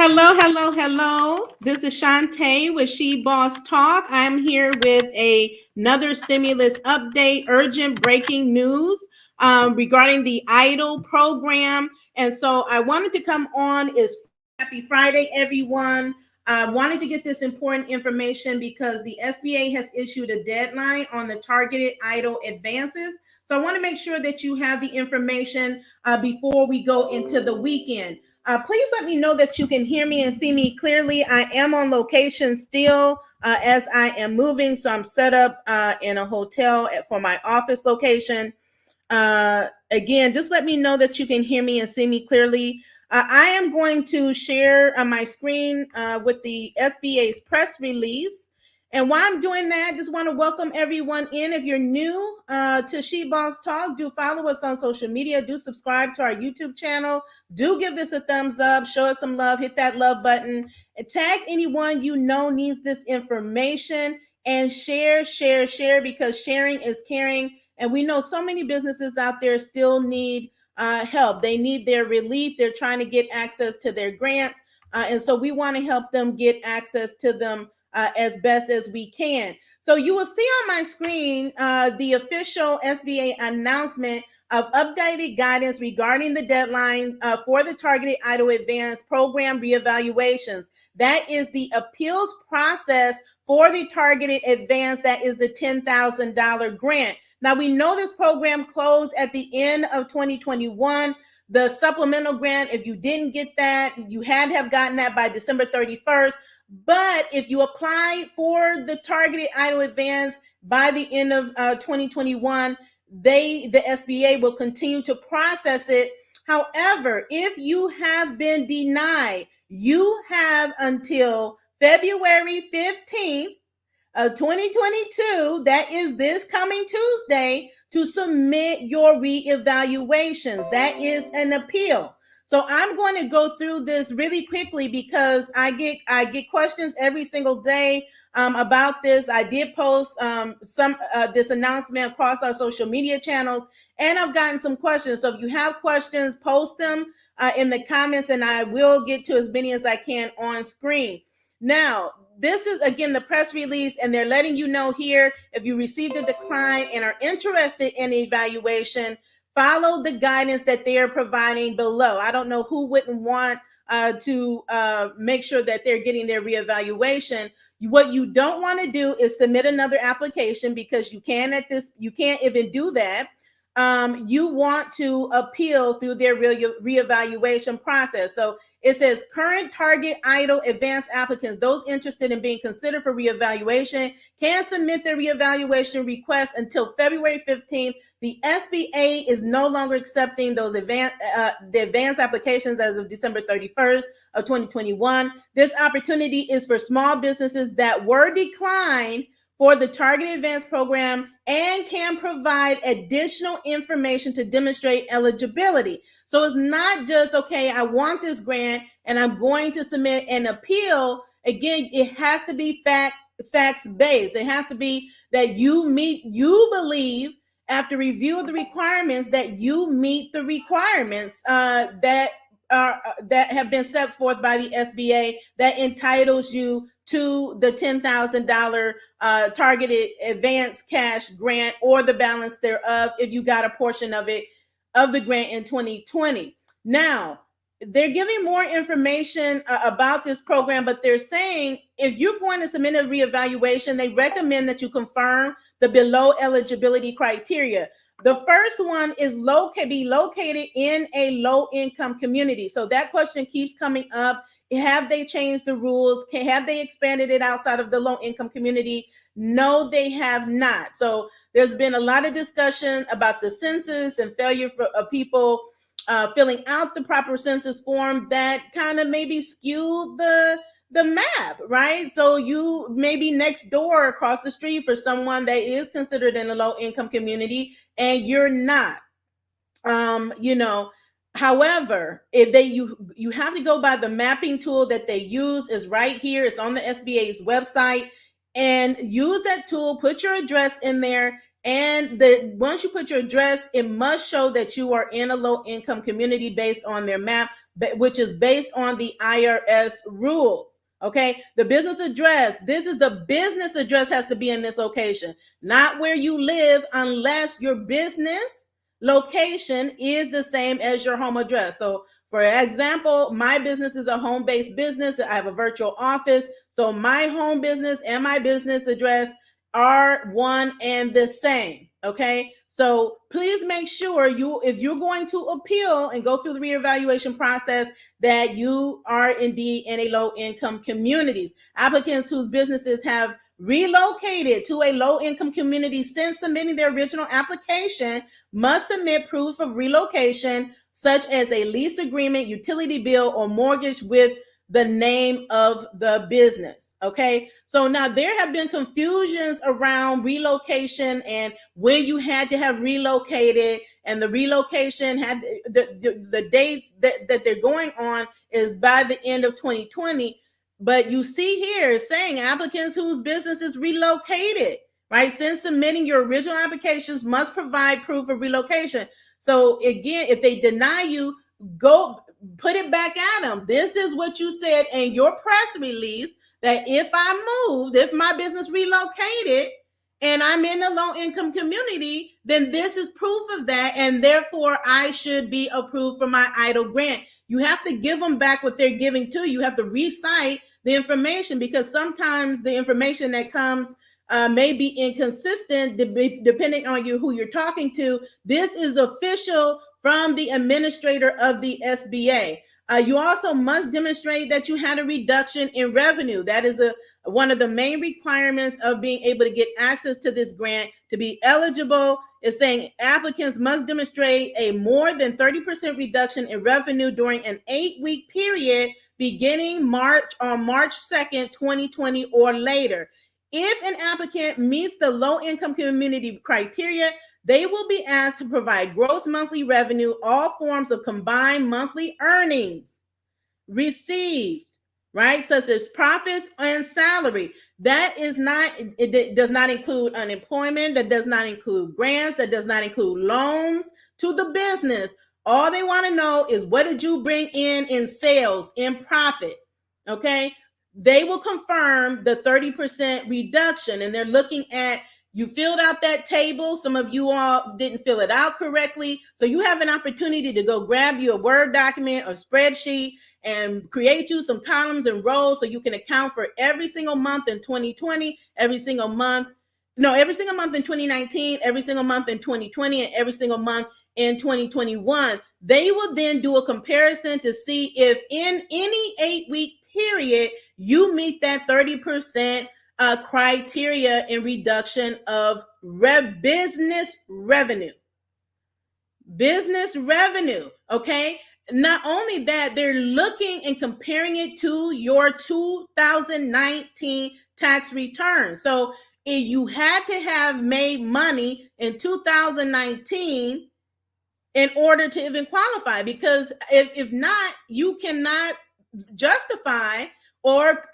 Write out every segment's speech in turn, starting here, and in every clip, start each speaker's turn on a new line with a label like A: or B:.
A: Hello, hello, hello. This is Shantae with She Boss Talk. I'm here with another stimulus update, urgent breaking news regarding the EIDL program. And so I wanted to come on. Happy Friday, everyone. I wanted to get this important information because the SBA has issued a deadline on the targeted EIDL advances. So I want to make sure that you have the information before we go into the weekend. Please let me know that you can hear me and see me clearly. I am on location still as I am moving. So I'm set up in a hotel for my office location. Again, just let me know that you can hear me and see me clearly. I am going to share my screen with the SBA's press release. And while I'm doing that, just want to welcome everyone in. If you're new to She Boss Talk, do follow us on social media. Do subscribe to our YouTube channel. Do give this a thumbs up. Show us some love. Hit that love button. And tag anyone you know needs this information. And share, because sharing is caring. And we know so many businesses out there still need help. They need their relief. They're trying to get access to their grants. And so we want to help them get access to them as best as we can. So you will see on my screen the official SBA announcement of updated guidance regarding the deadline for the targeted EIDL advance program reevaluations. That is the appeals process for the targeted advance. That is the $10,000 grant. Now, we know this program closed at the end of 2021. The supplemental grant, if you didn't get that, you had to have gotten that by December 31st. But if you apply for the targeted EIDL advance by the end of 2021, the SBA will continue to process it. However, if you have been denied, you have until February 15th of 2022, that is this coming Tuesday, to submit your reevaluations. That is an appeal. So I'm going to go through this really quickly because I get questions every single day about this. I did post this announcement across our social media channels, and I've gotten some questions. So if you have questions, post them in the comments, and I will get to as many as I can on screen. Now, this is, again, the press release, and they're letting you know here, if you received a decline and are interested in evaluation, follow the guidance that they are providing below. I don't know who wouldn't want to make sure that they're getting their reevaluation. What you don't want to do is submit another application, because you can't even do that. You want to appeal through their reevaluation process. So it says current target EIDL advanced applicants, those interested in being considered for reevaluation, can submit their reevaluation request until February 15th. The SBA is no longer accepting those the advanced applications as of December 31st of 2021. This opportunity is for small businesses that were declined for the Targeted Advance program and can provide additional information to demonstrate eligibility. So it's not just, okay, I want this grant and I'm going to submit an appeal. Again, it has to be facts-based. It has to be that you believe, after review of the requirements, that you meet the requirements that have been set forth by the SBA that entitles you to the $10,000 targeted advance cash grant, or the balance thereof if you got a portion of the grant in 2020. Now, they're giving more information about this program, but they're saying if you're going to submit a reevaluation, they recommend that you confirm the below eligibility criteria. The first one is be located in a low-income community. So that question keeps coming up. Have they changed the rules? Have they expanded it outside of the low-income community? No, they have not. So there's been a lot of discussion about the census and failure of people filling out the proper census form that kind of maybe skewed the map, right? So you may be next door across the street for someone that is considered in a low-income community, and you're not. However, if you have to go by the mapping tool that they use. Is right here. It's on the SBA's website, and use that tool. Put your address in there, and once you put your address, it must show that you are in a low-income community based on their map. which is based on the IRS rules. Okay, the business address, this is the business address has to be in this location, not where you live, unless your business location is the same as your home address. So for example, my business is a home-based business. I have a virtual office. So my home business and my business address are one and the same. Okay, so please make sure if you're going to appeal and go through the reevaluation process, that you are indeed in a low-income communities. Applicants whose businesses have relocated to a low-income community since submitting their original application must submit proof of relocation, such as a lease agreement, utility bill, or mortgage with the name of the business. Okay, so now there have been confusions around relocation and when you had to have relocated, and the relocation had the dates that they're going on is by the end of 2020. But you see here saying applicants whose business is relocated, right, since submitting your original applications must provide proof of relocation. So again, if they deny you, go put it back at them. This is what you said in your press release, that if my business relocated and I'm in a low-income community, then this is proof of that, and therefore I should be approved for my EIDL grant. You have to give them back what they're giving to you. You have to recite the information, because sometimes the information that comes may be inconsistent depending on who you're talking to. This is official from the administrator of the SBA. You also must demonstrate that you had a reduction in revenue. That is one of the main requirements of being able to get access to this grant. To be eligible, is saying applicants must demonstrate a more than 30% reduction in revenue during an 8-week period beginning March 2nd, 2020 or later. If an applicant meets the low-income community criteria, they will be asked to provide gross monthly revenue, all forms of combined monthly earnings received, right, such as profits and salary. It does not include unemployment, that does not include grants, that does not include loans to the business. All they want to know is, what did you bring in sales, in profit? Okay, they will confirm the 30% reduction, and they're looking at, you filled out that table. Some of you all didn't fill it out correctly. So you have an opportunity to go grab you a Word document or spreadsheet and create you some columns and rows so you can account for every single month in 2020, every single month in 2019, every single month in 2020, and every single month in 2021. They will then do a comparison to see if in any 8-week period you meet that 30% criteria in reduction of business revenue. Okay, not only that, they're looking and comparing it to your 2019 tax return. So if you had to have made money in 2019 in order to even qualify, because if not, you cannot justify or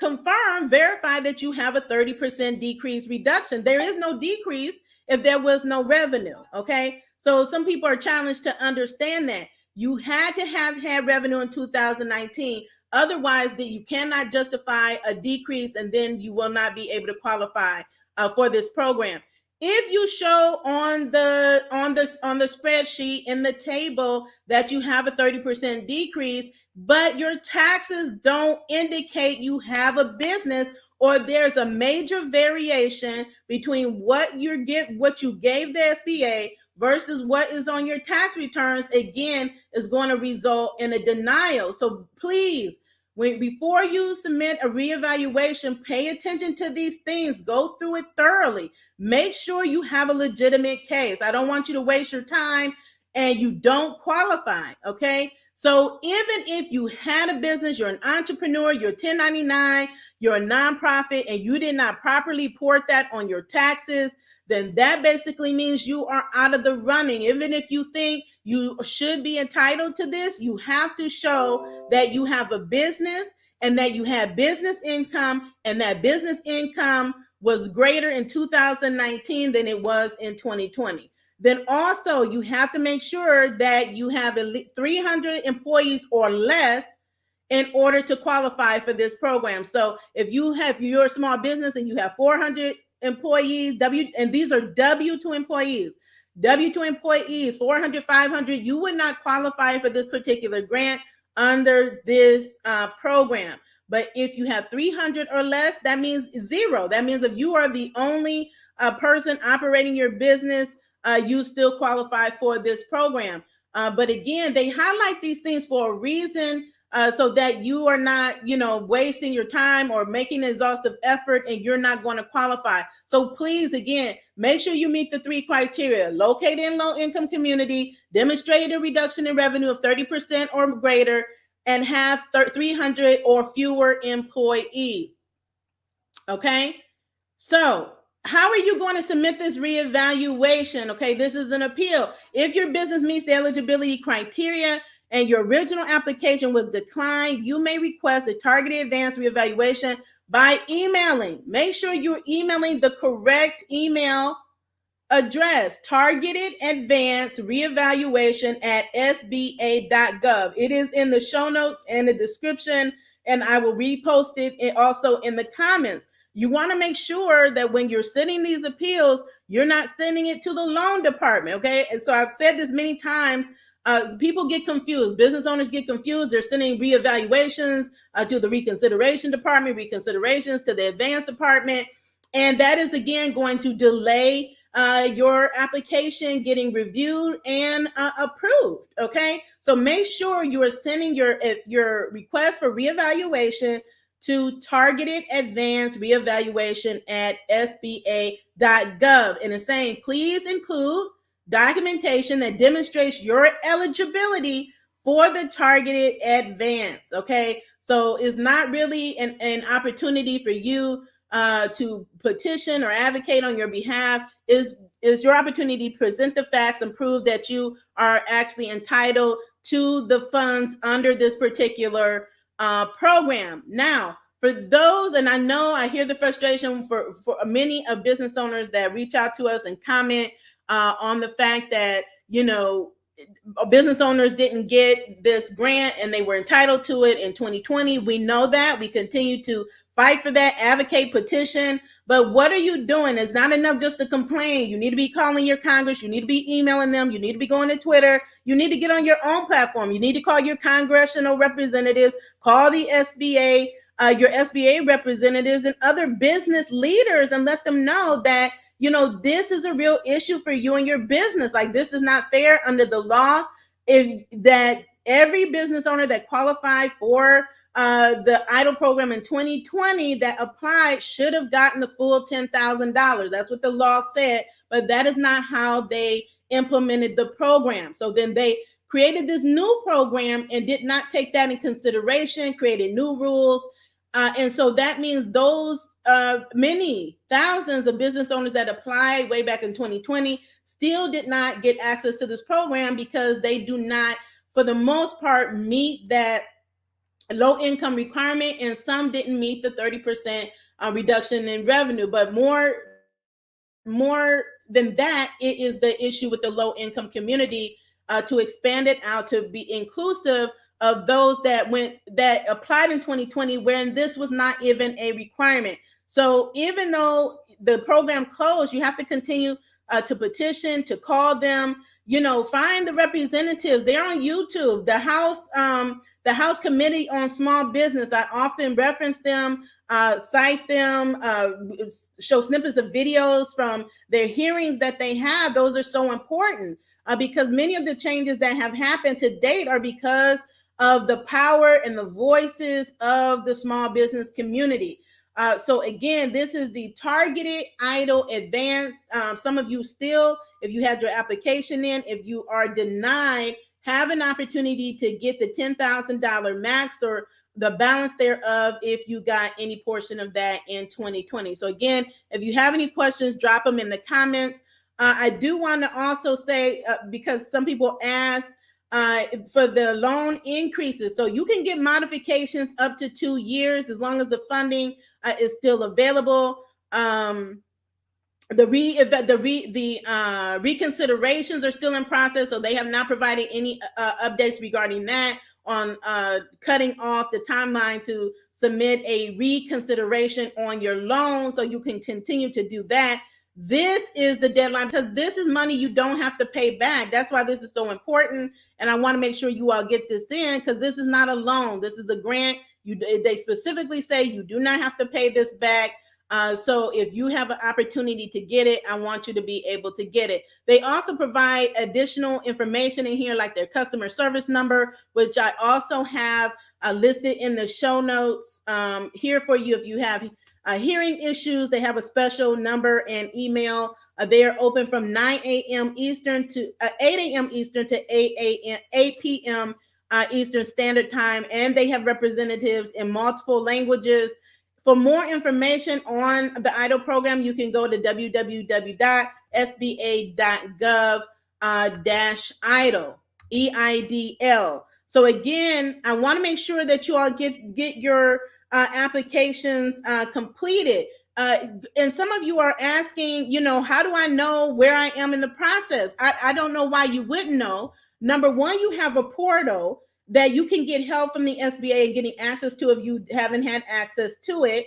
A: verify that you have a 30% decrease reduction. There is no decrease if there was no revenue. Okay, so some people are challenged to understand that you had to have had revenue in 2019. Otherwise, that you cannot justify a decrease, and then you will not be able to qualify for this program. If you show on the spreadsheet in the table that you have a 30% decrease, but your taxes don't indicate you have a business, or there's a major variation between what you gave the SBA versus what is on your tax returns, again, is going to result in a denial. So please, before you submit a reevaluation, pay attention to these things. Go through it thoroughly. Make sure you have a legitimate case. I don't want you to waste your time and you don't qualify, okay? So even if you had a business, you're an entrepreneur, you're 1099, you're a nonprofit, and you did not properly report that on your taxes, then that basically means you are out of the running. Even if you think you should be entitled to this, you have to show that you have a business and that you have business income, and that business income was greater in 2019 than it was in 2020. then also you have to make sure that you have at least 300 employees or less in order to qualify for this program. So if you're a small business and you have 400 employees, and these are W-2 employees, 400, 500, you would not qualify for this particular grant under this program. But if you have 300 or less, that means zero. That means if you are the only person operating your business, you still qualify for this program. But again, they highlight these things for a reason, so that you are not, wasting your time or making an exhaustive effort and you're not going to qualify. So please, again, make sure you meet the 3 criteria: located in low-income community, demonstrate a reduction in revenue of 30% or greater, and have 300 or fewer employees. Okay, so how are you going to submit this reevaluation? Okay, this is an appeal. If your business meets the eligibility criteria and your original application was declined, you may request a targeted advanced reevaluation by emailing. Make sure you're emailing the correct email address: targeted advanced reevaluation at sba.gov. It is in the show notes and the description, and I will repost it also in the comments. You want to make sure that when you're sending these appeals, you're not sending it to the loan department, okay? And so I've said this many times. People get confused. Business owners get confused. They're sending reevaluations to the reconsideration department, reconsiderations to the advanced department. And that is, again, going to delay your application getting reviewed and approved, okay? So make sure you are sending your request for reevaluation to targeted advanced reevaluation at sba.gov. And it's saying, please include documentation that demonstrates your eligibility for the targeted advance, okay? So it's not really an opportunity for you to petition or advocate on your behalf. Is your opportunity to present the facts and prove that you are actually entitled to the funds under this particular program. Now, for those, and I know I hear the frustration for many of business owners that reach out to us and comment on the fact that, business owners didn't get this grant and they were entitled to it in 2020. We know that. We continue to fight for that, advocate, petition. But what are you doing? It's not enough just to complain. You need to be calling your Congress. You need to be emailing them. You need to be going to Twitter. You need to get on your own platform. You need to call your congressional representatives, call the SBA, your SBA representatives and other business leaders, and let them know that, this is a real issue for you and your business. Like, this is not fair under the law. That every business owner that qualified for the EIDL program in 2020 that applied should have gotten the full $10,000. That's what the law said, but that is not how they implemented the program. So then they created this new program and did not take that in consideration, created new rules. And so that means those many thousands of business owners that applied way back in 2020 still did not get access to this program because they do not, for the most part, meet that low income requirement, and some didn't meet the 30% reduction in revenue. But more than that, it is the issue with the low income community to expand it out to be inclusive of those that applied in 2020 when this was not even a requirement. So even though the program closed, you have to continue to petition, to call them, find the representatives. They're on YouTube. The House Committee on Small Business, I often reference them, cite them, show snippets of videos from their hearings that they have. Those are so important because many of the changes that have happened to date are because of the power and the voices of the small business community. So again, this is the targeted EIDL advance. Some of you still, if you had your application in, if you are denied, have an opportunity to get the $10,000 max or the balance thereof if you got any portion of that in 2020. So again, if you have any questions, drop them in the comments. I do want to also say, because some people ask for the loan increases. So you can get modifications up to 2 years as long as the funding is still available. reconsiderations are still in process, so they have not provided any updates regarding that on cutting off the timeline to submit a reconsideration on your loan, so you can continue to do that. This is the deadline because this is money you don't have to pay back. That's why this is so important, and I want to make sure you all get this in because this is not a loan. This is a grant. They specifically say you do not have to pay this back. So if you have an opportunity to get it, I want you to be able to get it. They also provide additional information in here, like their customer service number, which I also have listed in the show notes here for you. If you have hearing issues, they have a special number and email. They are open from 9 a.m. Eastern to 8 a.m. Eastern to 8 p.m. Eastern Standard Time, and they have representatives in multiple languages. For more information on the EIDL program, you can go to www.sba.gov-EIDL, EIDL. So again, I want to make sure that you all get your applications completed. And some of you are asking, how do I know where I am in the process? I don't know why you wouldn't know. Number one, you have a portal that you can get help from the SBA and getting access to if you haven't had access to it.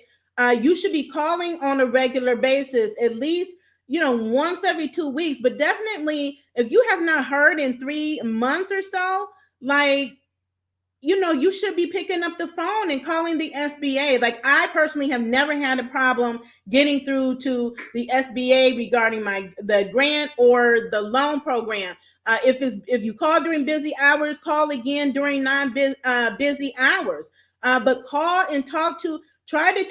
A: You should be calling on a regular basis, at least, once every 2 weeks. But definitely, if you have not heard in 3 months or so, you should be picking up the phone and calling the SBA. Like, I personally have never had a problem getting through to the SBA regarding the grant or the loan program. If you call during busy hours, call again during non-busy hours. But call and try to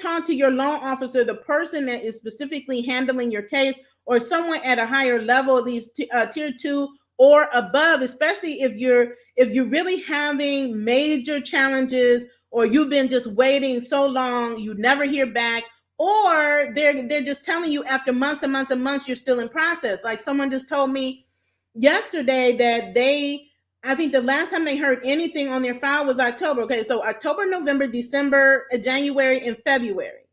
A: talk to your loan officer, the person that is specifically handling your case, or someone at a higher level, these tier 2 or above, especially if you're really having major challenges, or you've been just waiting so long, you never hear back, or they're just telling you after months and months and months you're still in process. Like, someone just told me yesterday that I think the last time they heard anything on their file was October. Okay, so October, November, December, January, and February.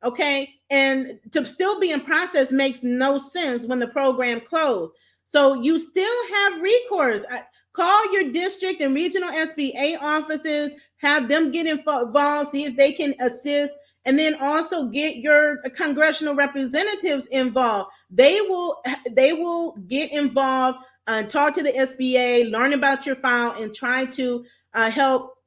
A: Okay, and to still be in process makes no sense when the program closed. So you still have recourse. Call your district and regional SBA offices, have them get involved, see if they can assist, and then also get your congressional representatives involved. They will get involved, talk to the SBA, learn about your file, and try to help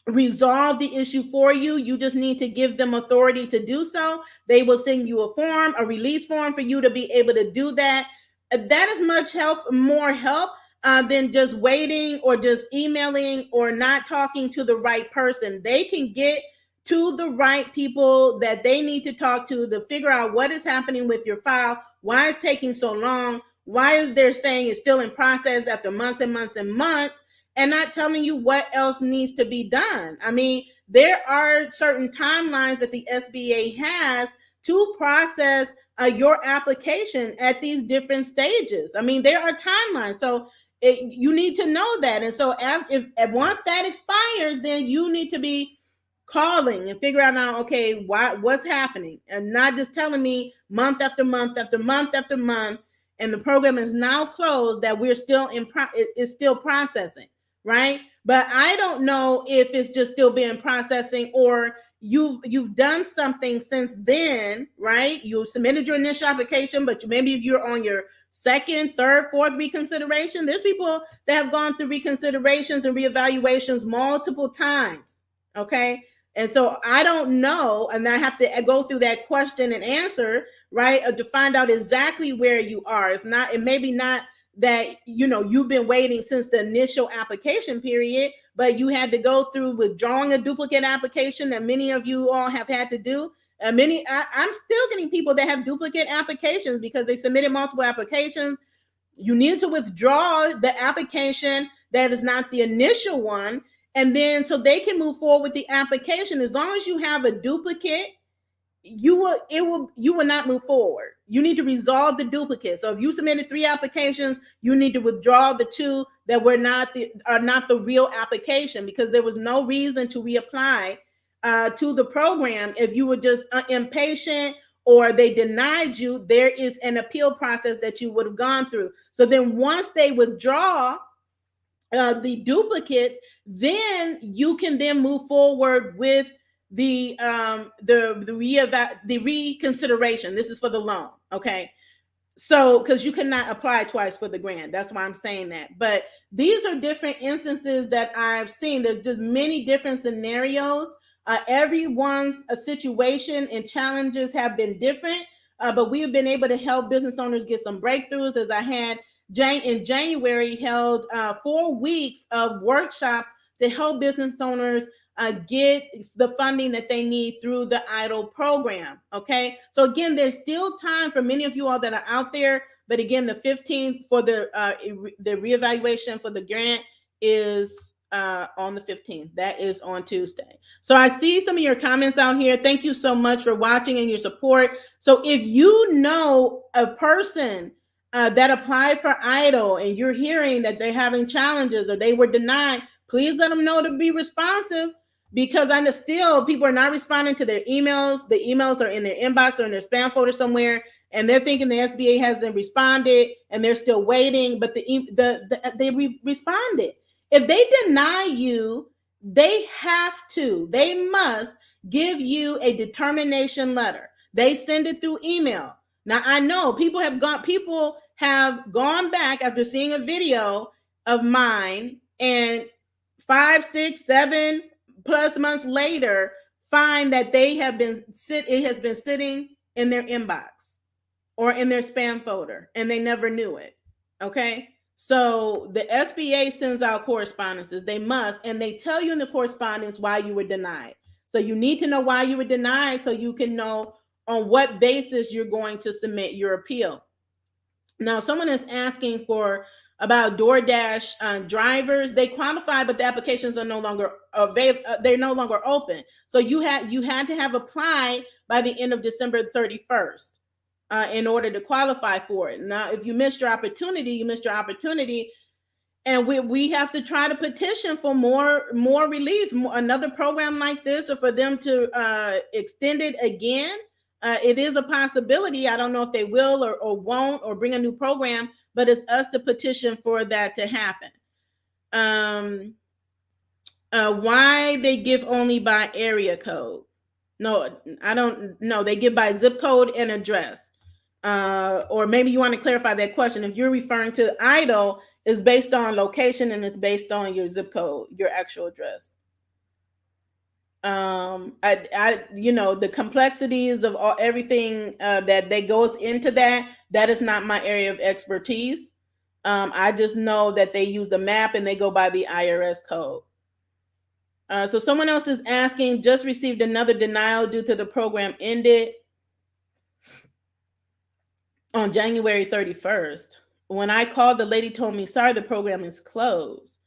A: resolve the issue for you. You just need to give them authority to do so. They will send you a release form for you to be able to do that. That is much more help than just waiting or just emailing or not talking to the right person. They can get to the right people that they need to talk to figure out what is happening with your file, why it's taking so long, why they're saying it's still in process after months and months and months, and not telling you what else needs to be done. I mean, there are certain timelines that the SBA has to process your application at these different stages. I mean, there are timelines. So you need to know that. And so once that expires, then you need to be calling and figure out now, okay, what's happening, and not just telling me month after month after month after month, and the program is now closed, that we're still it's still processing, right? But I don't know if it's just still being processing, or you've done something since then, right? You submitted your initial application, but maybe if you're on your second, third, fourth reconsideration, there's people that have gone through reconsiderations and reevaluations multiple times, okay? And so I don't know, and I have to go through that question and answer, right, to find out exactly where you are. It may be not that, you've been waiting since the initial application period, but you had to go through withdrawing a duplicate application that many of you all have had to do. I'm still getting people that have duplicate applications because they submitted multiple applications. You need to withdraw the application that is not the initial one, and then so they can move forward with the application. As long as you have a duplicate, you will not move forward. You need to resolve the duplicate. So if you submitted 3 applications, you need to withdraw the 2 that are not the real application, because there was no reason to reapply to the program if you were just impatient or they denied you, there is an appeal process that you would have gone through. So then once they withdraw the duplicates, then you can then move forward with the reconsideration. This is for the loan, okay? So because you cannot apply twice for the grant, that's why I'm saying that. But these are different instances that I've seen. There's just many different scenarios. Everyone's situation and challenges have been different, but we have been able to help business owners get some breakthroughs. As I had in January held 4 weeks of workshops to help business owners get the funding that they need through the EIDL program. Okay, so again, there's still time for many of you all that are out there. But again, the 15th for the reevaluation for the grant is on the 15th. That is on Tuesday. So I see some of your comments out here. Thank you so much for watching and your support. So if you know a person that applied for EIDL and you're hearing that they're having challenges or they were denied, please let them know to be responsive, because I know still people are not responding to their emails. The emails are in their inbox or in their spam folder somewhere, and they're thinking the SBA hasn't responded and they're still waiting, but they responded. If they deny you, they must give you a determination letter. They send it through email. Now I know people have gone back after seeing a video of mine, and 5, 6, 7 plus months later find that it has been sitting in their inbox or in their spam folder and they never knew it. Okay, so the SBA sends out correspondences. They must, and they tell you in the correspondence why you were denied. So you need to know why you were denied so you can know on what basis you're going to submit your appeal. Now, someone is asking about DoorDash drivers. They qualify, but the applications are no longer available. They're no longer open. So you had to have applied by the end of December 31st in order to qualify for it. Now, if you missed your opportunity, you missed your opportunity. And we have to try to petition for more relief, another program like this, or for them to extend it again. It is a possibility. I don't know if they will or won't or bring a new program, but it's us to petition for that to happen. Why they give only by area code? No, I don't know. They give by zip code and address. Or maybe you want to clarify that question. If you're referring to EIDL, it's based on location and it's based on your zip code, your actual address. The complexities of everything that goes into that is not my area of expertise. I just know that they use the map and they go by the IRS code. So someone else is asking, just received another denial due to the program ended on January 31st. When I called, the lady told me, sorry, the program is closed.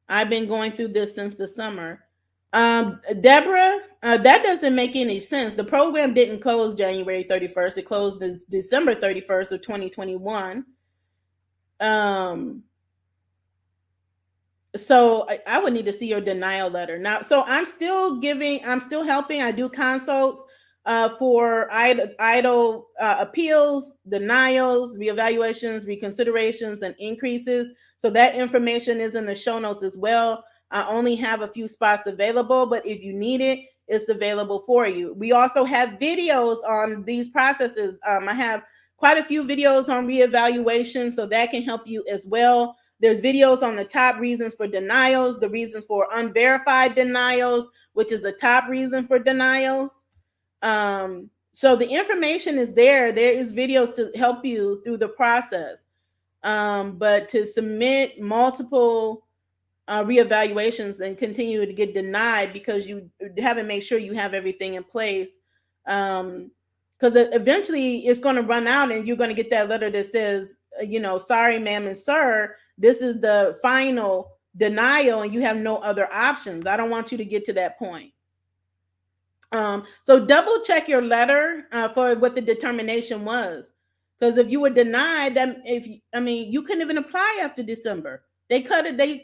A: I've been going through this since the summer. Deborah, that doesn't make any sense. The program didn't close January 31st. It closed December 31st of 2021. So I would need to see your denial letter now. So I'm still helping. I do consults for EIDL appeals, denials, reevaluations, reconsiderations, and increases. So that information is in the show notes as well. I only have a few spots available, but if you need it, it's available for you. We also have videos on these processes. I have quite a few videos on reevaluation, so that can help you as well. There's videos on the top reasons for denials, the reasons for unverified denials, which is a top reason for denials. So the information is there. There is videos to help you through the process. But to submit multiple reevaluations and continue to get denied because you haven't made sure you have everything in place, because eventually it's going to run out and you're going to get that letter that says, sorry, ma'am and sir, this is the final denial and you have no other options. I don't want you to get to that point. So double check your letter for what the determination was, because if you were denied, you couldn't even apply after December. They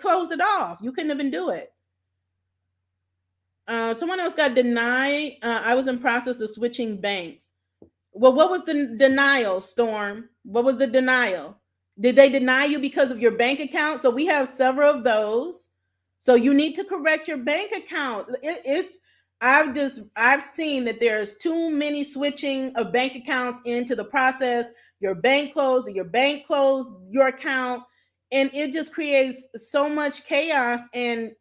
A: closed it off. You couldn't even do it. Someone else got denied. I was in process of switching banks. Well, what was the denial, Storm? What was the denial? Did they deny you because of your bank account? So we have several of those. So you need to correct your bank account. I've seen that there's too many switching of bank accounts into the process. Your bank closed, or your bank closed your account, and it just creates so much chaos and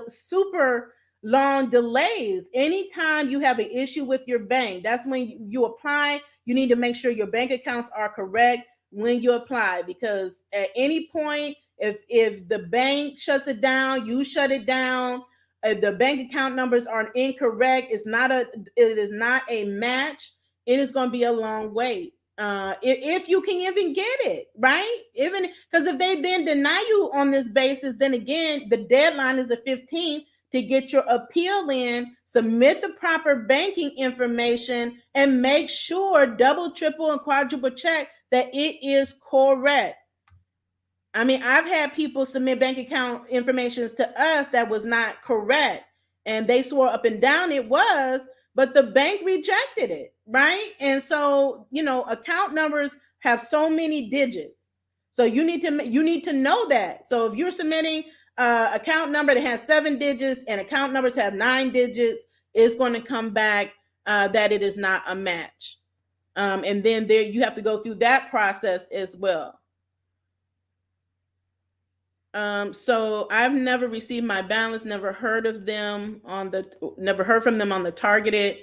A: super long delays. Anytime you have an issue with your bank, that's when you apply. You need to make sure your bank accounts are correct when you apply, because at any point, if the bank shuts it down, you shut it down. The bank account numbers are incorrect. It is not a match. It is going to be a long wait. If you can even get it right, even because if they then deny you on this basis, then again the deadline is the 15th to get your appeal in. Submit the proper banking information and make sure double, triple, and quadruple check that it is correct. I mean, I've had people submit bank account informations to us that was not correct, and they swore up and down it was, but the bank rejected it, right? And so, account numbers have so many digits, so you need to know that. So if you're submitting account number that has 7 digits and account numbers have 9 digits, it's going to come back that it is not a match, and then there you have to go through that process as well. So I've never received my balance, never heard from them on the targeted.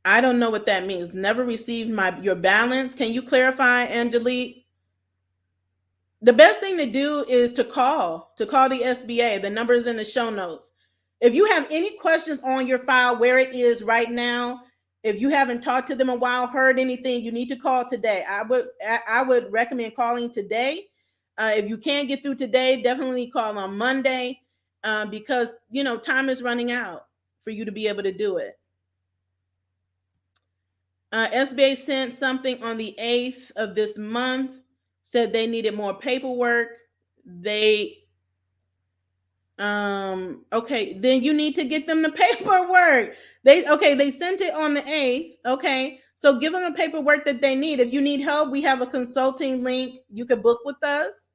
A: I don't know what that means. Never received your balance. Can you clarify, Angelique? The best thing to do is to call the SBA. The number is in the show notes. If you have any questions on your file where it is right now, if you haven't talked to them a while, heard anything, you need to call today. I would recommend calling today. If you can't get through today, definitely call on Monday, because time is running out for you to be able to do it. SBA sent something on the 8th of this month, said they needed more paperwork. They okay, then you need to get them the paperwork. They sent it on the 8th. Okay, so give them the paperwork that they need. If you need help, we have a consulting link. You can book with us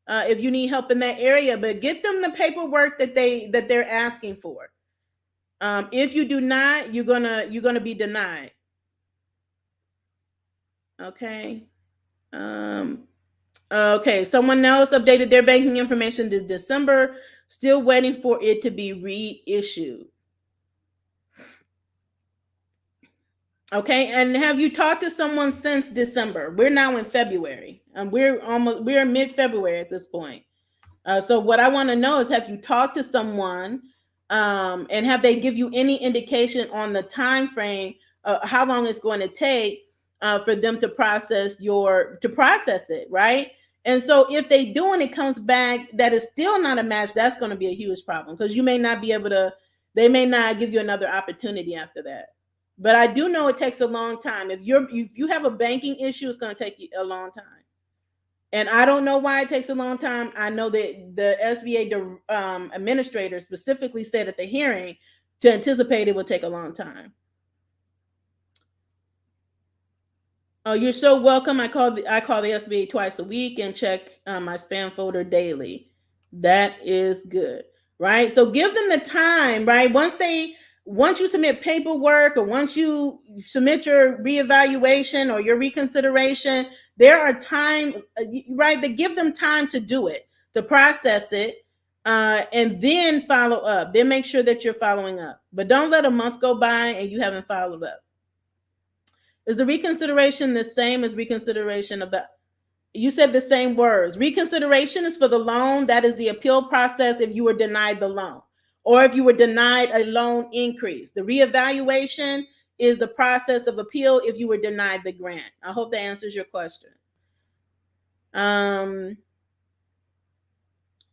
A: if you need help in that area, but get them the paperwork that they're asking for. If you do not, you're gonna be denied. Okay. Okay, someone else updated their banking information this December, still waiting for it to be reissued. Okay, and have you talked to someone since December? We're now in February, and we're mid-February at this point. So what I want to know is, have you talked to someone, and have they give you any indication on the time frame, how long it's going to take for them to process it, right? And so if they do and it comes back that is still not a match, that's going to be a huge problem, because you may not be able to. They may not give you another opportunity after that. But I do know it takes a long time. If you have a banking issue, it's going to take you a long time. And I don't know why it takes a long time. I know that the SBA administrator specifically said at the hearing to anticipate it would take a long time. Oh, you're so welcome. I call the SBA twice a week and check my spam folder daily. That is good, right? So give them the time, right? Once you submit paperwork, or once you submit your reevaluation or your reconsideration, there are time, right? They give them time to do it, to process it, and then follow up. Then make sure that you're following up. But don't let a month go by and you haven't followed up. Is the reconsideration the same as reconsideration of the? You said the same words. Reconsideration is for the loan. That is the appeal process if you were denied the loan, or if you were denied a loan increase. The reevaluation is the process of appeal if you were denied the grant. I hope that answers your question.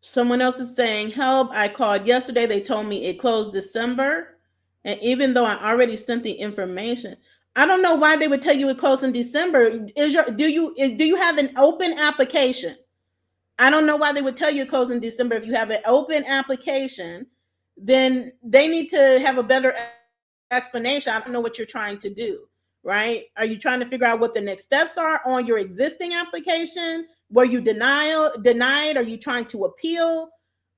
A: Someone else is saying, help. I called yesterday. They told me it closed December. And even though I already sent the information, I don't know why they would tell you it closed in December. Do you have an open application? I don't know why they would tell you it closed in December. If you have an open application, then they need to have a better explanation. I don't know what you're trying to do. right? Are you trying to figure out what the next steps are on your existing application? Were you denied? Are you trying to appeal?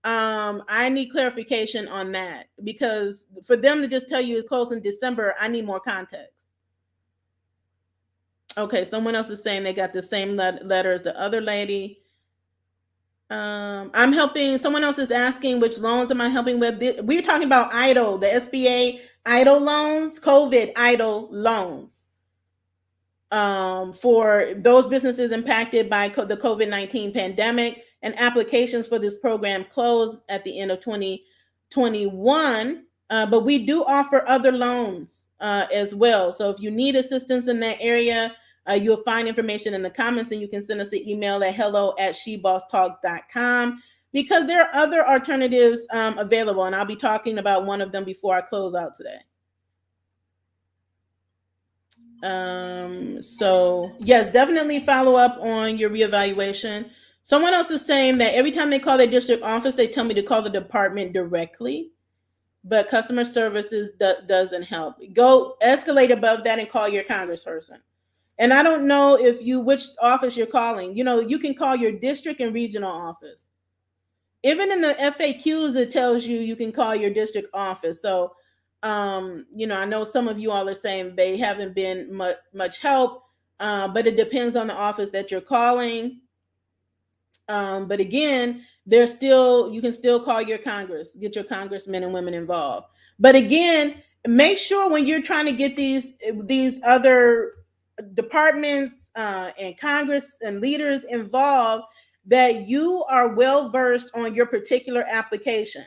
A: I need clarification on that, because for them to just tell you it's closed in December, I need more context. Okay, someone else is saying they got the same letter as the other lady. I'm helping. Someone else is asking which loans am I helping with. We're talking about EIDL, the SBA EIDL loans, COVID EIDL loans. For those businesses impacted by the COVID-19 pandemic, and applications for this program closed at the end of 2021. But we do offer other loans as well. So if you need assistance in that area, you'll find information in the comments, and you can send us an email at hello@shebosstalk.com, because there are other alternatives available, and I'll be talking about one of them before I close out today. So yes, definitely follow up on your reevaluation. Someone else is saying that every time they call their district office, they tell me to call the department directly, but customer services doesn't help. Go escalate above that and call your congressperson. And I don't know which office you're calling. You can call your district and regional office. Even in the FAQs, it tells you can call your district office. So, I know some of you all are saying they haven't been much help, but it depends on the office that you're calling. But again, you can still call your Congress, get your congressmen and women involved. But again, make sure when you're trying to get these other departments and Congress and leaders involved, that you are well versed on your particular application,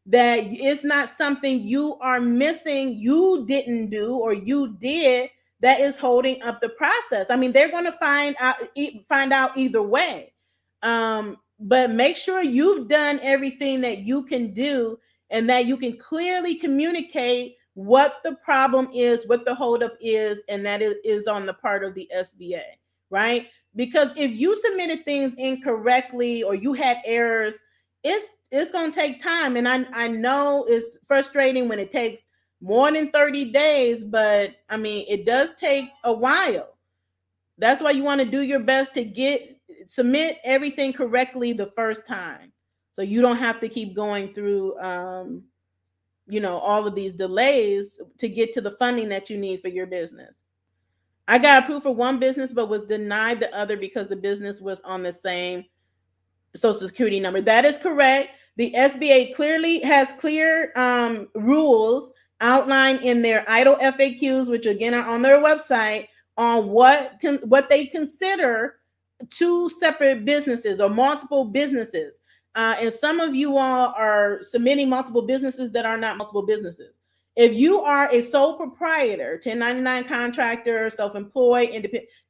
A: that it's not something you are missing, you didn't do, or you did, that is holding up the process. I mean, they're going to find out either way. But make sure you've done everything that you can do, and that you can clearly communicate what the problem is, what the holdup is, and that it is on the part of the SBA, right? Because if you submitted things incorrectly or you had errors, it's going to take time. And I know it's frustrating when it takes more than 30 days, but I mean, it does take a while. That's why you want to do your best to submit everything correctly the first time, so you don't have to keep going through all of these delays to get to the funding that you need for your business. I got approved for one business but was denied the other because the business was on the same Social Security number. That is correct. The SBA clearly has clear rules outlined in their EIDL FAQs, which again are on their website, on what they consider two separate businesses or multiple businesses. And some of you all are submitting multiple businesses that are not multiple businesses. If you are a sole proprietor, 1099 contractor, self-employed,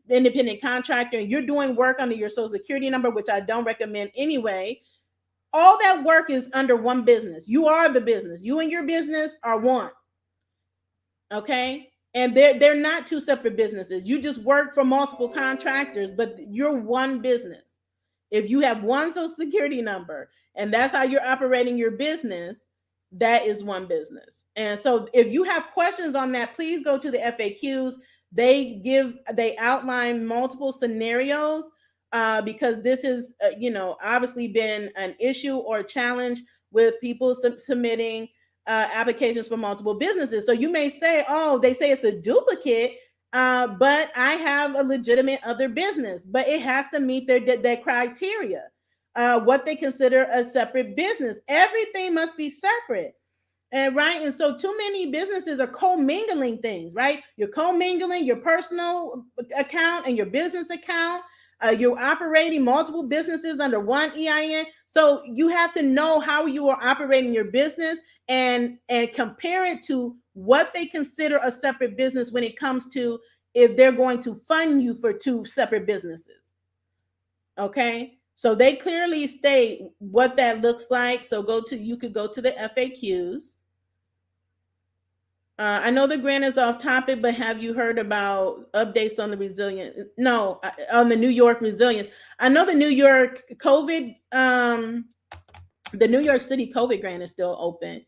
A: independent contractor, and you're doing work under your Social Security number, which I don't recommend anyway, all that work is under one business. You are the business. You and your business are one. Okay? And they're not two separate businesses. You just work for multiple contractors, but you're one business. If you have one Social Security number and that's how you're operating your business, that is one business. And so if you have questions on that, please go to the FAQs. They outline multiple scenarios because this is, obviously been an issue or a challenge with people submitting applications for multiple businesses. So you may say, oh, they say it's a duplicate, but I have a legitimate other business, but it has to meet their criteria, what they consider a separate business. Everything must be separate. And right. And so too many businesses are commingling things, right? You're commingling your personal account and your business account. You're operating multiple businesses under one EIN. So you have to know how you are operating your business and compare it to what they consider a separate business when it comes to if they're going to fund you for two separate businesses. Okay. So they clearly state what that looks like. So you could go to the FAQs. I know the grant is off topic, but have you heard about updates on the resilience? No, on the New York resilience. I know the New York COVID, the New York City COVID grant is still open.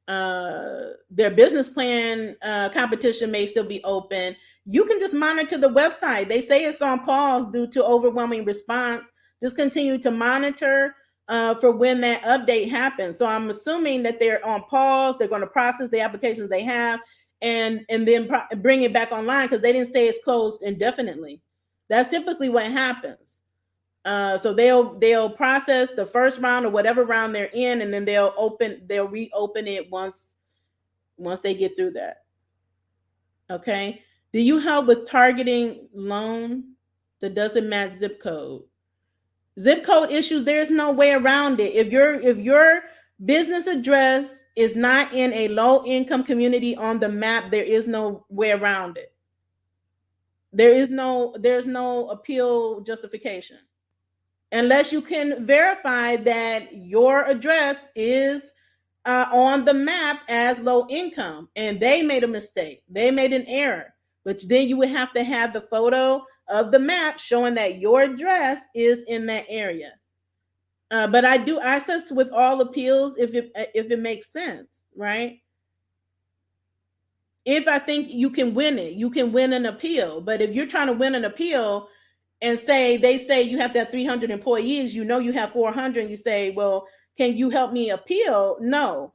A: Their business plan competition may still be open. you can just monitor the website. They say it's on pause due to overwhelming response. Just continue to monitor for when that update happens. So I'm assuming that they're on pause. They're going to process the applications they have and then bring it back online, because they didn't say it's closed indefinitely. That's typically what happens. So they'll process the first round or whatever round they're in, and then they'll reopen it once they get through that. Okay. Do you help with targeting loan that doesn't match zip code? Zip code issues, there's no way around it. If your business address is not in a low income community on the map, there is no way around it. There's no appeal justification unless you can verify that your address is on the map as low income, and they made a mistake. They made an error, which then you would have to have the photo of the map showing that your address is in that area. But I do access with all appeals if it makes sense, right? If I think you can win it, you can win an appeal. But if you're trying to win an appeal and they say you have to have 300 employees, you have 400, and you say, well, can you help me appeal? No,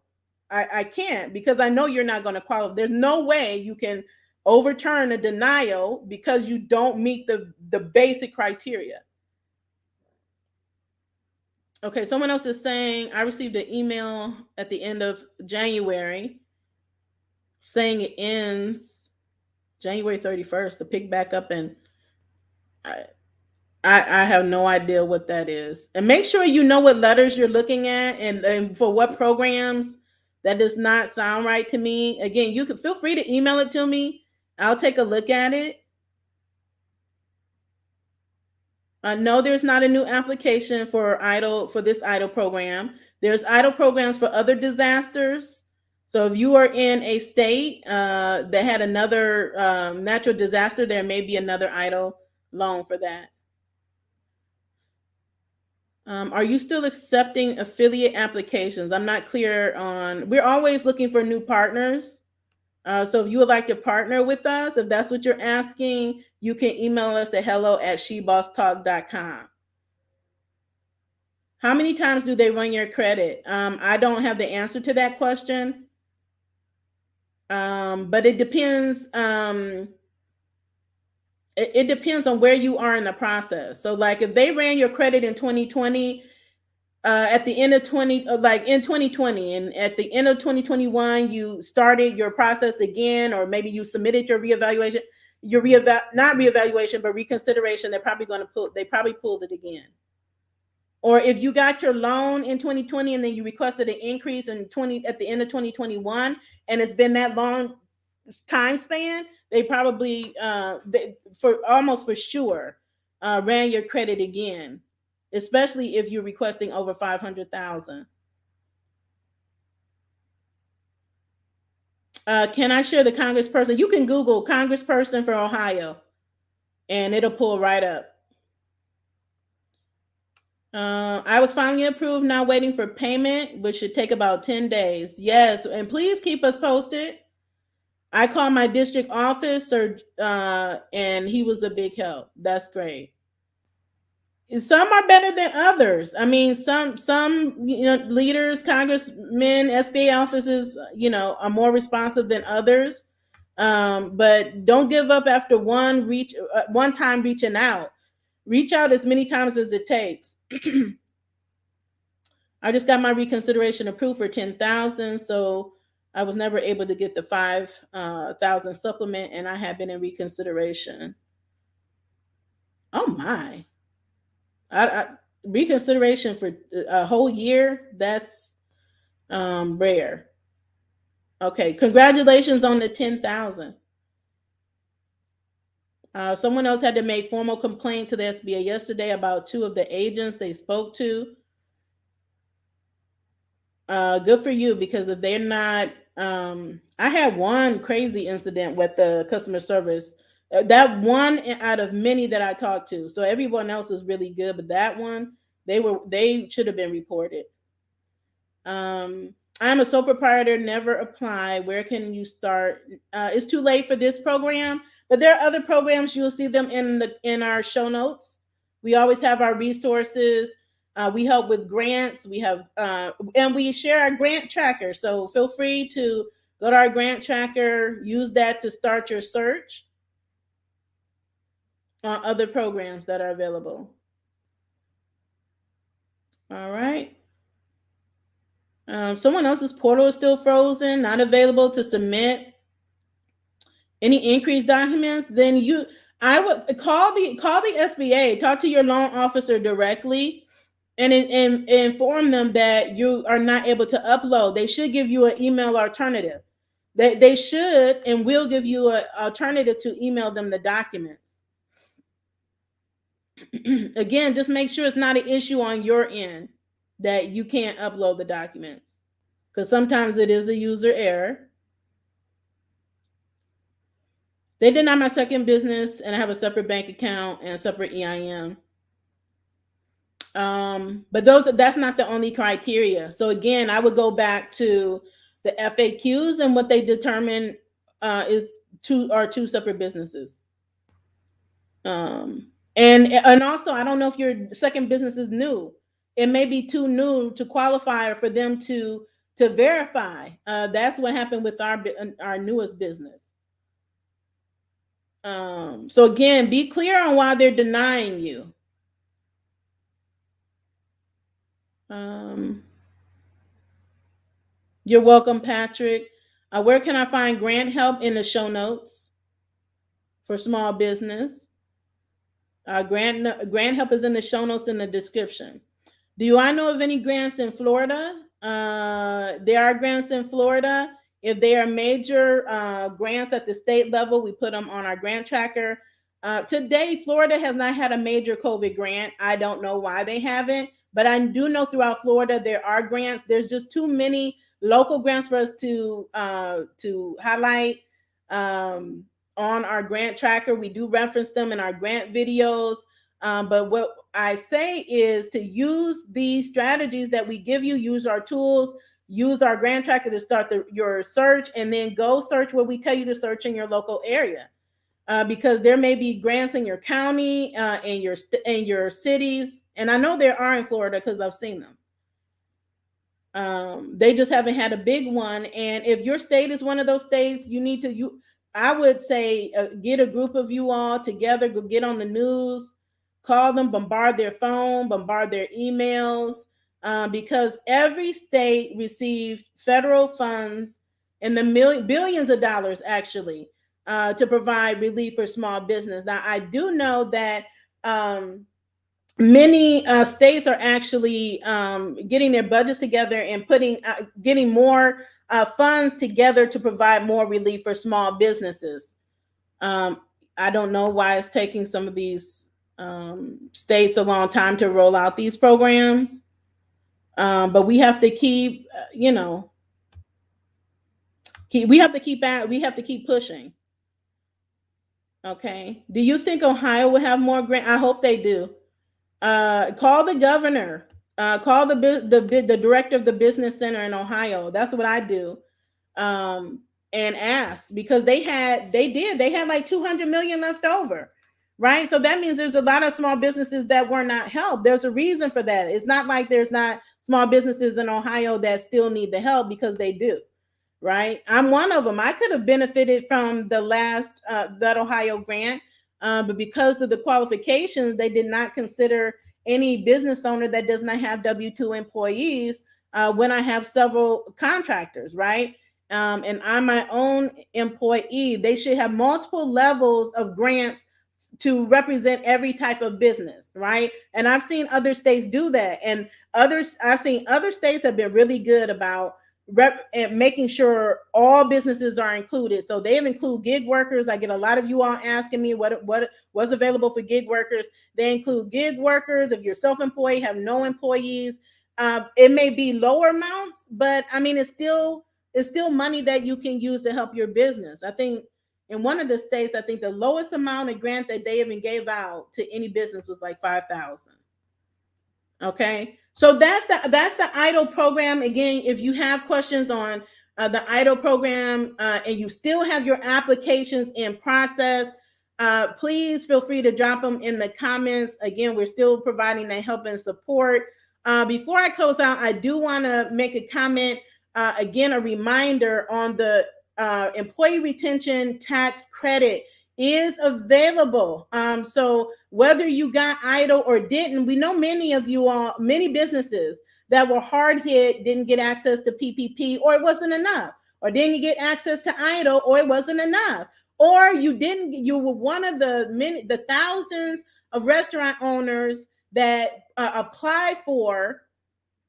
A: I can't, because I know you're not going to qualify. There's no way you can overturn a denial because you don't meet the basic criteria. Okay, someone else is saying, I received an email at the end of January saying it ends January 31st to pick back up, and I have no idea what that is. And make sure you know what letters you're looking at and for what programs. That does not sound right to me. Again, you can feel free to email it to me. I'll take a look at it. No, there's not a new application for this EIDL program. There's EIDL programs for other disasters. So if you are in a state that had another natural disaster, there may be another EIDL loan for that. Are you still accepting affiliate applications? I'm not clear on. We're always looking for new partners. So if you would like to partner with us, if that's what you're asking, you can email us at hello@shebosstalk.com. How many times do they run your credit? I don't have the answer to that question. But it depends. It depends on where you are in the process. So like if they ran your credit in 2020, at the end of 2020, and at the end of 2021, you started your process again, or maybe you submitted your reevaluation, not reevaluation, but reconsideration, they probably pulled it again. Or if you got your loan in 2020 and then you requested an increase at the end of 2021, and it's been that long time span, they probably almost for sure ran your credit again, especially if you're requesting over $500,000. Can I share the congressperson? You can Google congressperson for Ohio, and it'll pull right up. I was finally approved, now waiting for payment, which should take about 10 days. Yes, and please keep us posted. I called my district officer, and he was a big help. That's great. Some are better than others. I mean, some leaders, congressmen, SBA offices, are more responsive than others. But don't give up after one time reaching out. Reach out as many times as it takes. I just got my reconsideration approved for $10,000, so I was never able to get the $5,000 supplement, and I have been in reconsideration. Oh my! Reconsideration for a whole year, that's rare. Okay, congratulations on the $10,000. Someone else had to make formal complaint to the SBA yesterday about 2 of the agents they spoke to. Good for you, because if they're not, I had one crazy incident with the customer service. That one out of many that I talked to. So everyone else was really good, but that one, they should have been reported. I'm a sole proprietor, never apply. Where can you start? It's too late for this program, But there are other programs. You'll see them in our show notes. We always have our resources. We help with grants. We have and we share our grant tracker. So feel free to go to our grant tracker. Use that to start your search on other programs that are available. All right. Someone else's portal is still frozen, not available to submit any increased documents. Then I would call the SBA, talk to your loan officer directly, and inform them that you are not able to upload. They should give you an email alternative. They should and will give you an alternative to email them the documents. Again, just make sure it's not an issue on your end that you can't upload the documents, because sometimes it is a user error. They deny my second business, and I have a separate bank account and a separate EIN. But that's not the only criteria. So again, I would go back to the FAQs, and what they determine is two separate businesses. And also, I don't know if your second business is new. It may be too new to qualify for them to verify. That's what happened with our newest business. So again, be clear on why they're denying you. You're welcome, Patrick. Where can I find grant help? In the show notes for small business. Grant help is in the show notes in the description. Do I know of any grants in Florida? There are grants in Florida. If they are major grants at the state level, we put them on our grant tracker. Today, Florida has not had a major COVID grant. I don't know why they haven't, but I do know throughout Florida there are grants. There's just too many local grants for us to highlight on our grant tracker. We do reference them in our grant videos. But what I say is to use these strategies that we give you, use our tools, use our grant tracker to start your search, and then go search what we tell you to search in your local area. Because there may be grants in your county, in your cities. And I know there are in Florida because I've seen them. They just haven't had a big one. And if your state is one of those states, I would say get a group of you all together, go get on the news, call them, bombard their phone, bombard their emails, because every state received federal funds in the billions of dollars actually to provide relief for small business. Now, I do know that many states are actually getting their budgets together and getting more funds together to provide more relief for small businesses. I don't know why it's taking some of these states a long time to roll out these programs, but we have to keep, we have to keep pushing. Okay. Do you think Ohio will have more grant? I hope they do. Call the governor. Call the director of the business center in Ohio. That's what I do. And ask, because they had like 200 million left over, right? So that means there's a lot of small businesses that were not helped. There's a reason for that. It's not like there's not small businesses in Ohio that still need the help, because they do, right? I'm one of them. I could have benefited from the last that Ohio grant, but because of the qualifications, they did not consider any business owner that does not have W-2 employees when I have several contractors, right? And I'm my own employee. They should have multiple levels of grants to represent every type of business, right? And I've seen other states do that, and I've seen other states have been really good about making sure all businesses are included. So they include gig workers. I get a lot of you all asking me what was available for gig workers. They include gig workers. If you're self-employed, have no employees, it may be lower amounts, but I mean, it's still money that you can use to help your business. I think in one of the states, I think the lowest amount of grant that they even gave out to any business was like $5,000. Okay, so that's the EIDL program. Again, if you have questions on the EIDL program and you still have your applications in process, please feel free to drop them in the comments. Again, we're still providing that help and support. Before I close out, I do want to make a comment. Again, a reminder on the employee retention tax credit is available. So whether you got EIDL or didn't, we know many of you all, many businesses that were hard hit didn't get access to PPP, or it wasn't enough, or didn't get access to EIDL, or it wasn't enough, or you were one of the thousands of restaurant owners that applied for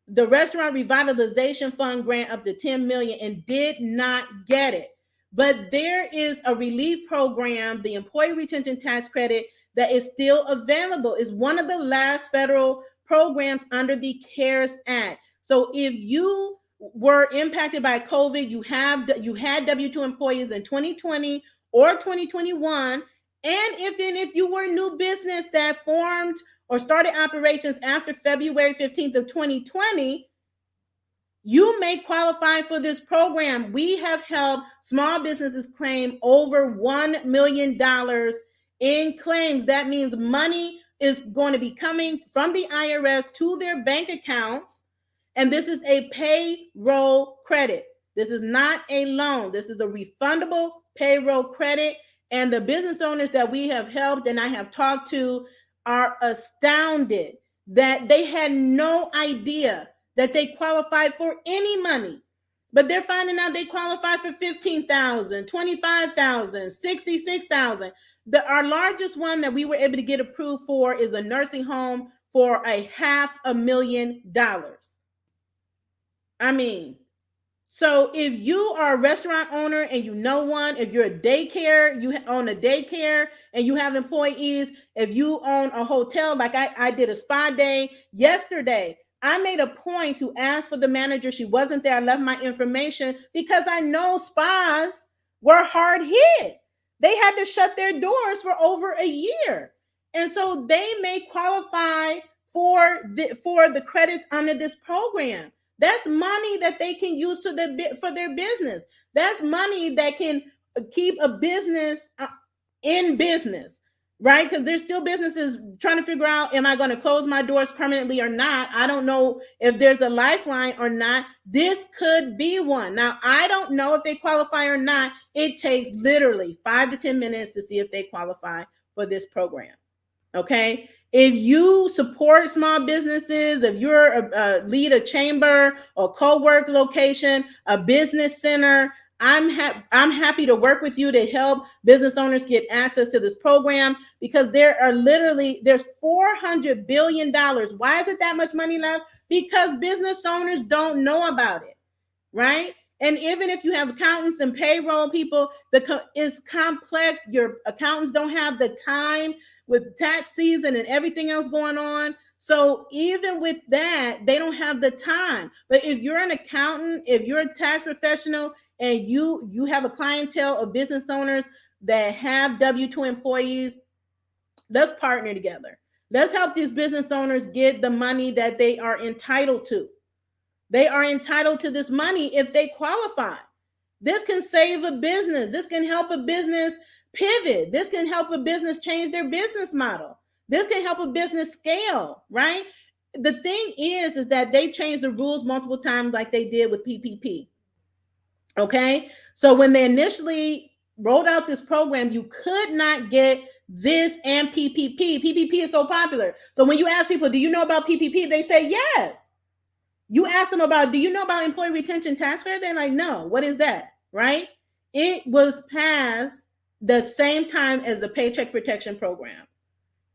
A: the Restaurant Revitalization Fund grant up to $10 million and did not get it. But there is a relief program, the Employee Retention Tax Credit, that is still available. It's one of the last federal programs under the CARES Act. So if you were impacted by COVID, you had W-2 employees in 2020 or 2021, and if you were a new business that formed or started operations after February 15th of 2020, you may qualify for this program. We have helped small businesses claim over $1 million in claims. That means money is going to be coming from the IRS to their bank accounts. And this is a payroll credit. This is not a loan. This is a refundable payroll credit. And the business owners that we have helped and I have talked to are astounded that they had no idea that they qualified for any money, but they're finding out they qualify for $15,000, $25,000, $66,000. Our largest one that we were able to get approved for is a nursing home for $500,000. I mean, so if you are a restaurant owner and you know one, if you're a daycare, you own a daycare and you have employees, if you own a hotel, like I did a spa day yesterday, I made a point to ask for the manager. She wasn't there. I left my information because I know spas were hard hit. They had to shut their doors for over a year. And so they may qualify for the credits under this program. That's money that they can use for their business. That's money that can keep a business in business, right? Because there's still businesses trying to figure out, am I going to close my doors permanently or not? I don't know if there's a lifeline or not. This could be one. Now, I don't know if they qualify or not. It takes literally 5 to 10 minutes to see if they qualify for this program. Okay. If you support small businesses, if you're lead a chamber or co-work location, a business center, I'm happy to work with you to help business owners get access to this program, because there's $400 billion. Why is it that much money left? Because business owners don't know about it, right? And even if you have accountants and payroll people, it's complex. Your accountants don't have the time with tax season and everything else going on. So even with that, they don't have the time. But if you're an accountant, if you're a tax professional, and you have a clientele of business owners that have W-2 employees, let's partner together. Let's help these business owners get the money that they are entitled to. They are entitled to this money if they qualify. This can save a business. This can help a business pivot. This can help a business change their business model. This can help a business scale, right? The thing is that they changed the rules multiple times, like they did with PPP. Okay. So when they initially rolled out this program, you could not get this and PPP. PPP is so popular. So when you ask people, do you know about PPP? They say yes. You ask them about, do you know about employee retention tax credit? They're like, no, what is that? Right? It was passed the same time as the Paycheck Protection Program,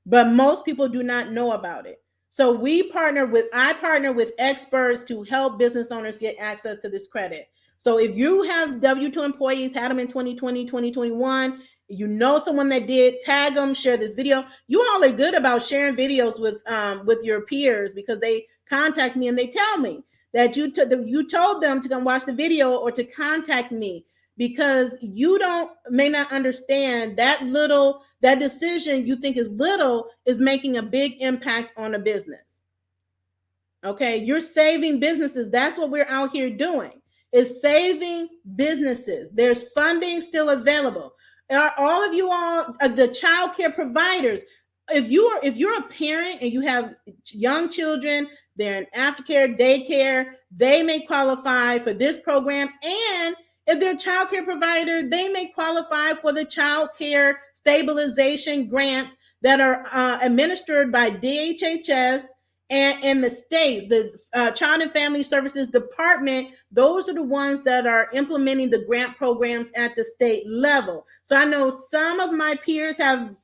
A: but most people do not know about it. So I partner with experts to help business owners get access to this credit. So if you have W-2 employees, had them in 2020, 2021, you know someone that did, tag them, share this video. You all are good about sharing videos with your peers, because they contact me and they tell me that you told them to come watch the video or to contact me, because you may not understand that decision you think is little is making a big impact on a business. Okay, you're saving businesses. That's what we're out here doing, is saving businesses. There's funding still available. Are all of you all the child care providers? If you're a parent and you have young children, they're in aftercare, daycare, they may qualify for this program. And if they're a child care provider, they may qualify for the child care stabilization grants that are administered by DHHS and in the states, the Child and Family Services Department. Those are the ones that are implementing the grant programs at the state level. So I know some of my peers have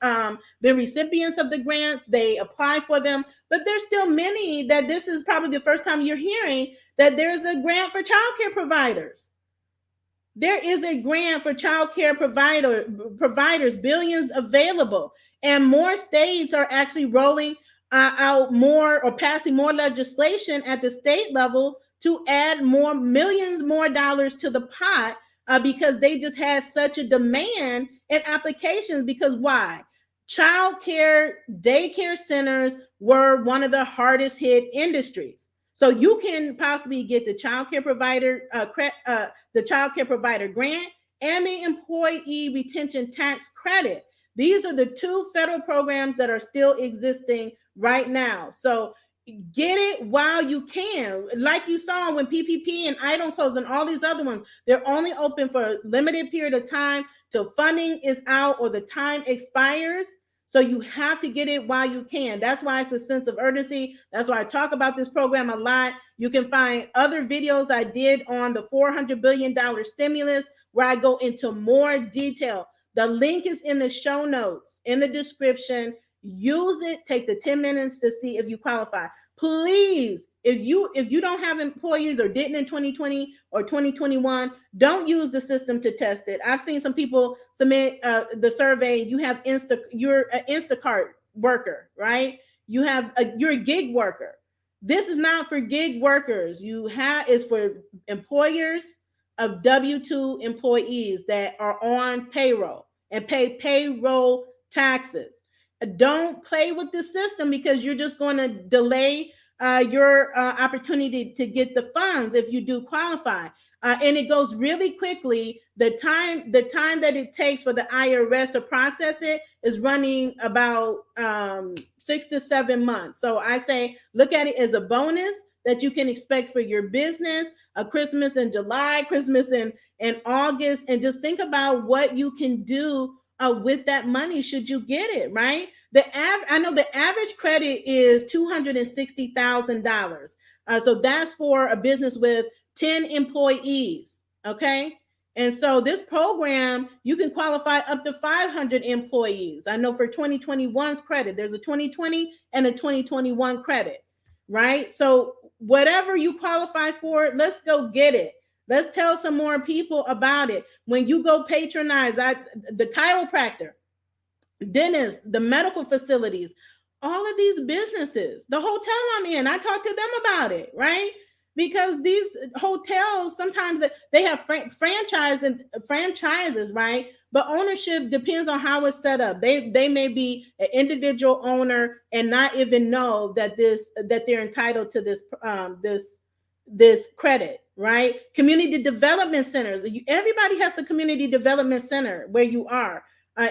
A: been recipients of the grants. They apply for them, but there's still many that this is probably the first time you're hearing that there's a grant for child care providers. There is a grant for child care providers, billions available, and more states are actually rolling out more or passing more legislation at the state level to add more millions more dollars to the pot because they just had such a demand in applications. Because why? Child care daycare centers were one of the hardest hit industries. So you can possibly get the child care provider the child care provider grant and the employee retention tax credit. These are the two federal programs that are still existing right now. So get it while you can. Like you saw when PPP and EIDL closed and all these other ones, they're only open for a limited period of time till funding is out or the time expires. So you have to get it while you can. That's why it's a sense of urgency. That's why I talk about this program a lot. You can find other videos I did on the $400 billion stimulus where I go into more detail. The link is in the show notes, in the description. Use it. Take the 10 minutes to see if you qualify. Please, if you don't have employees or didn't in 2020 or 2021, don't use the system to test it. I've seen some people submit the survey. You have you're an Instacart worker, right? You're a gig worker. This is not for gig workers. Is for employers of W-2 employees that are on payroll and pay payroll taxes. Don't play with the system because you're just going to delay your opportunity to get the funds if you do qualify. And it goes really quickly. The time that it takes for the IRS to process it is running about 6 to 7 months. So I say, look at it as a bonus that you can expect for your business, a Christmas in July, Christmas in August, and just think about what you can do with that money should you get it, right? I know the average credit is $260,000. So that's for a business with 10 employees, okay? And so this program, you can qualify up to 500 employees. I know for 2021's credit, there's a 2020 and a 2021 credit, right? So whatever you qualify for, let's go get it. Let's tell some more people about it. When you go patronize the chiropractor, dentist, the medical facilities, all of these businesses, the hotel I'm in, I talk to them about it, right? Because these hotels, sometimes they have franchises, right? But ownership depends on how it's set up. They may be an individual owner and not even know that they're entitled to this credit, right? Community development centers. Everybody has a community development center where you are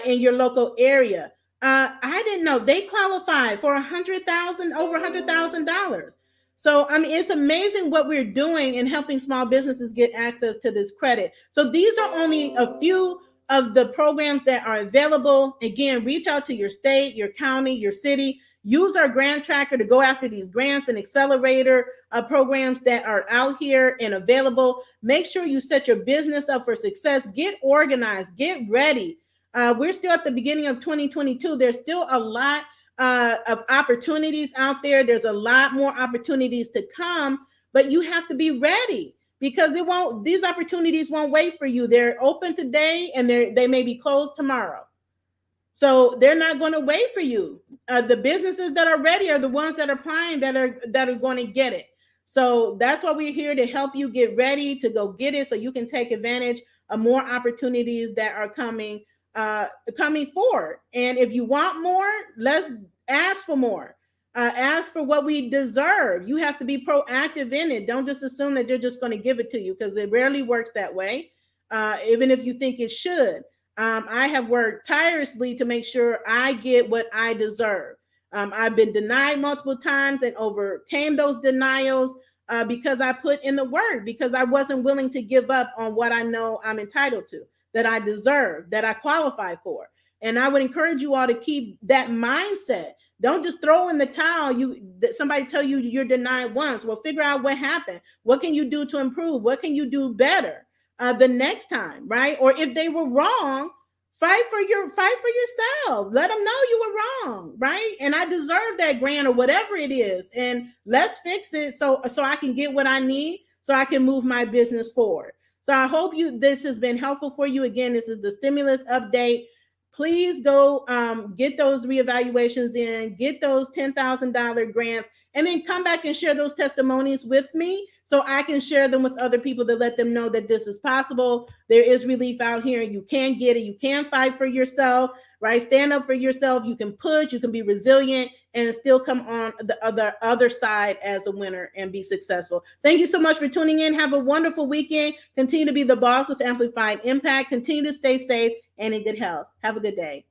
A: in your local area. I didn't know they qualify for over $100,000. So, I mean, it's amazing what we're doing in helping small businesses get access to this credit. So these are only a few of the programs that are available. Again, reach out to your state, your county, your city. Use our grant tracker to go after these grants and accelerator programs that are out here and available. Make sure you set your business up for success. Get organized. Get ready. We're still at the beginning of 2022. There's still a lot of opportunities out there. There's a lot more opportunities to come, but you have to be ready because these opportunities won't wait for you. They're open today and they may be closed tomorrow. So they're not going to wait for you. The businesses that are ready are the ones that are applying that are going to get it. So that's why we're here to help you get ready to go get it so you can take advantage of more opportunities that are coming forward. And if you want more, let's ask for more. Ask for what we deserve. You have to be proactive in it. Don't just assume that they're just going to give it to you because it rarely works that way, even if you think it should. I have worked tirelessly to make sure I get what I deserve. I've been denied multiple times and overcame those denials because I put in the work, because I wasn't willing to give up on what I know I'm entitled to, that I deserve, that I qualify for. And I would encourage you all to keep that mindset. Don't just throw in the towel. Somebody tell you you're denied once. Well, figure out what happened. What can you do to improve? What can you do better the next time, right? Or if they were wrong, fight for yourself. Let them know you were wrong, right? And I deserve that grant or whatever it is. And let's fix it so I can get what I need, so I can move my business forward. So I hope this has been helpful for you. Again, this is the stimulus update. Please go get those reevaluations in, get those $10,000 grants, and then come back and share those testimonies with me so I can share them with other people to let them know that this is possible. There is relief out here. You can get it. You can fight for yourself, right? Stand up for yourself. You can push. You can be resilient and still come on the other side as a winner and be successful. Thank you so much for tuning in. Have a wonderful weekend. Continue to be the boss with amplified impact. Continue to stay safe and in good health. Have a good day.